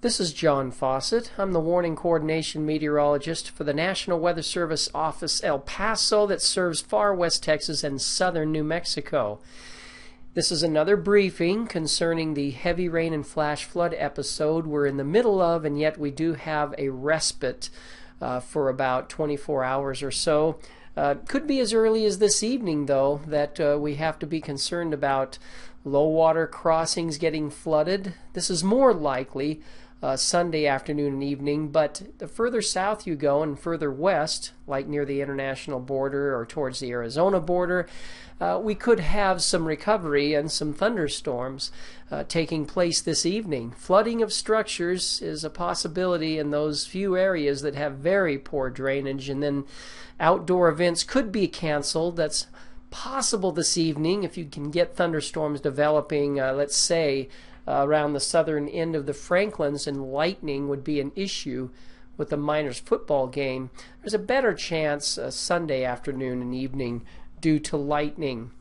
This is John Fawcett. I'm the Warning Coordination Meteorologist for the National Weather Service Office El Paso that serves far west Texas and southern New Mexico. This is another briefing concerning the heavy rain and flash flood episode we're in the middle of, and yet we do have a respite for about 24 hours or so. Could be as early as this evening, though, that we have to be concerned about low water crossings getting flooded. This is more likely Sunday afternoon and evening, but the further south you go and further west, like near the international border or towards the Arizona border, we could have some recovery and some thunderstorms taking place this evening. Flooding of structures is a possibility in those few areas that have very poor drainage, and then outdoor events could be canceled. That's possible this evening if you can get thunderstorms developing, let's say, around the southern end of the Franklins, and lightning would be an issue with the Miners football game. There's a better chance Sunday afternoon and evening due to lightning.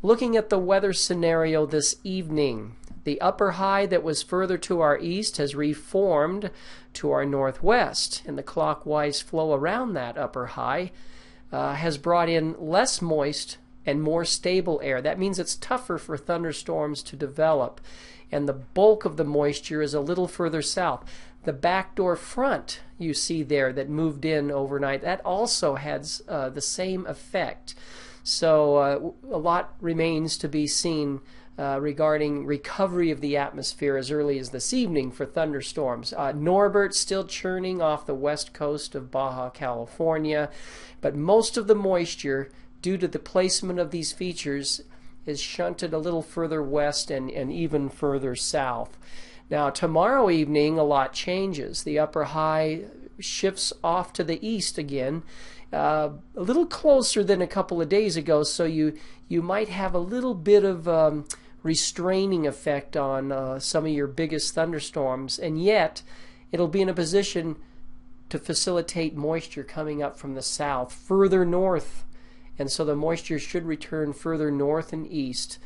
Looking at the weather scenario this evening, the upper high that was further to our east has reformed to our northwest, and the clockwise flow around that upper high has brought in less moist and more stable air. That means it's tougher for thunderstorms to develop, and the bulk of the moisture is a little further south. The backdoor front you see there that moved in overnight, that also has the same effect. So a lot remains to be seen regarding recovery of the atmosphere as early as this evening for thunderstorms. Norbert still churning off the west coast of Baja California, but most of the moisture, due to the placement of these features, is shunted a little further west and even further south. Now tomorrow evening a lot changes. The upper high shifts off to the east again, a little closer than a couple of days ago, so you might have a little bit of restraining effect on some of your biggest thunderstorms, and yet it'll be in a position to facilitate moisture coming up from the south further north. And so the moisture should return further north and east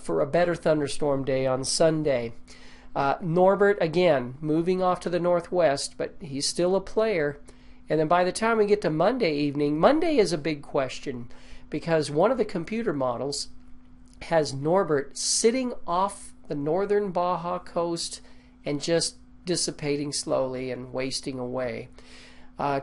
for a better thunderstorm day on Sunday. Norbert, again, moving off to the northwest, but he's still a player. And then by the time we get to Monday evening, Monday is a big question, because one of the computer models has Norbert sitting off the northern Baja coast and just dissipating slowly and wasting away.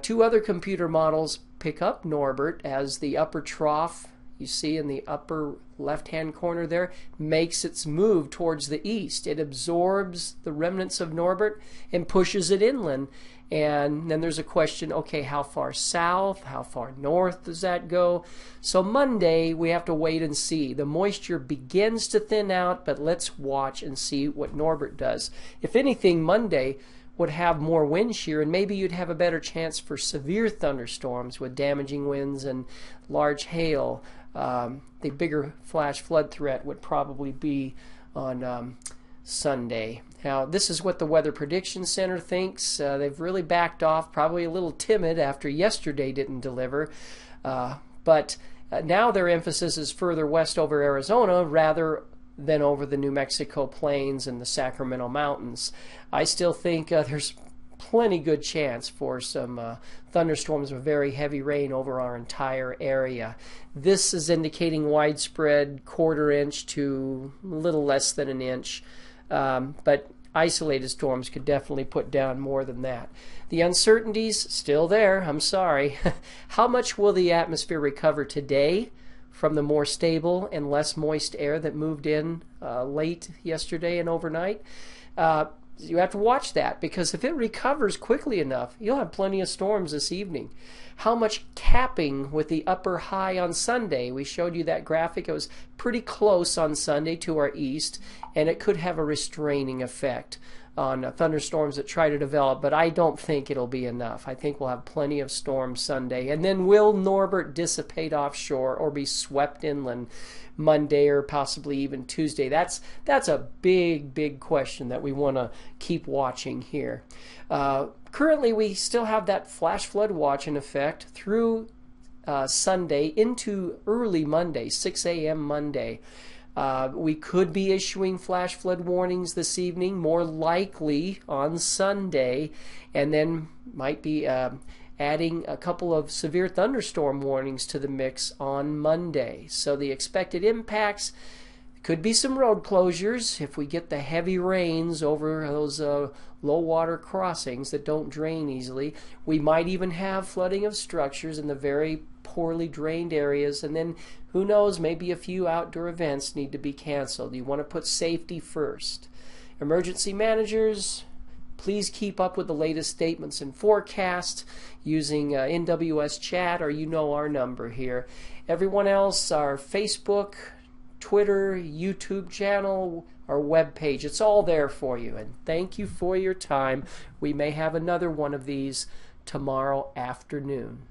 Two other computer models pick up Norbert as the upper trough, you see in the upper left-hand corner there, makes its move towards the east. It absorbs the remnants of Norbert and pushes it inland. And then there's a question, okay, how far south, how far north does that go? So Monday, we have to wait and see. The moisture begins to thin out, but let's watch and see what Norbert does. If anything, Monday would have more wind shear, and maybe you'd have a better chance for severe thunderstorms with damaging winds and large hail. The bigger flash flood threat would probably be on Sunday. Now, this is what the Weather Prediction Center thinks. They've really backed off, probably a little timid after yesterday didn't deliver. But now their emphasis is further west over Arizona rather than over the New Mexico plains and the Sacramento Mountains. I still think there's plenty good chance for some thunderstorms with very heavy rain over our entire area. This is indicating widespread quarter-inch to a little less than an inch, but isolated storms could definitely put down more than that. The uncertainties still there, I'm sorry. How much will the atmosphere recover today from the more stable and less moist air that moved in late yesterday and overnight? You have to watch that, because if it recovers quickly enough, you'll have plenty of storms this evening. How much capping with the upper high on Sunday? We showed you that graphic. It was pretty close on Sunday to our east, and it could have a restraining effect on thunderstorms that try to develop, but I don't think it'll be enough. I think we'll have plenty of storms Sunday. And then will Norbert dissipate offshore or be swept inland Monday or possibly even Tuesday? That's a big question that we want to keep watching here. Currently, we still have that flash flood watch in effect through Sunday into early Monday, 6 a.m. Monday. We could be issuing flash flood warnings this evening, more likely on Sunday, and then might be adding a couple of severe thunderstorm warnings to the mix on Monday. So the expected impacts could be some road closures if we get the heavy rains over those low water crossings that don't drain easily. We might even have flooding of structures in the very poorly drained areas, and then who knows, maybe a few outdoor events need to be canceled. You want to put safety first. Emergency managers, please keep up with the latest statements and forecasts using NWS chat, or you know our number here. Everyone else, our Facebook, Twitter, YouTube channel, our webpage, it's all there for you. And thank you for your time. We may have another one of these tomorrow afternoon.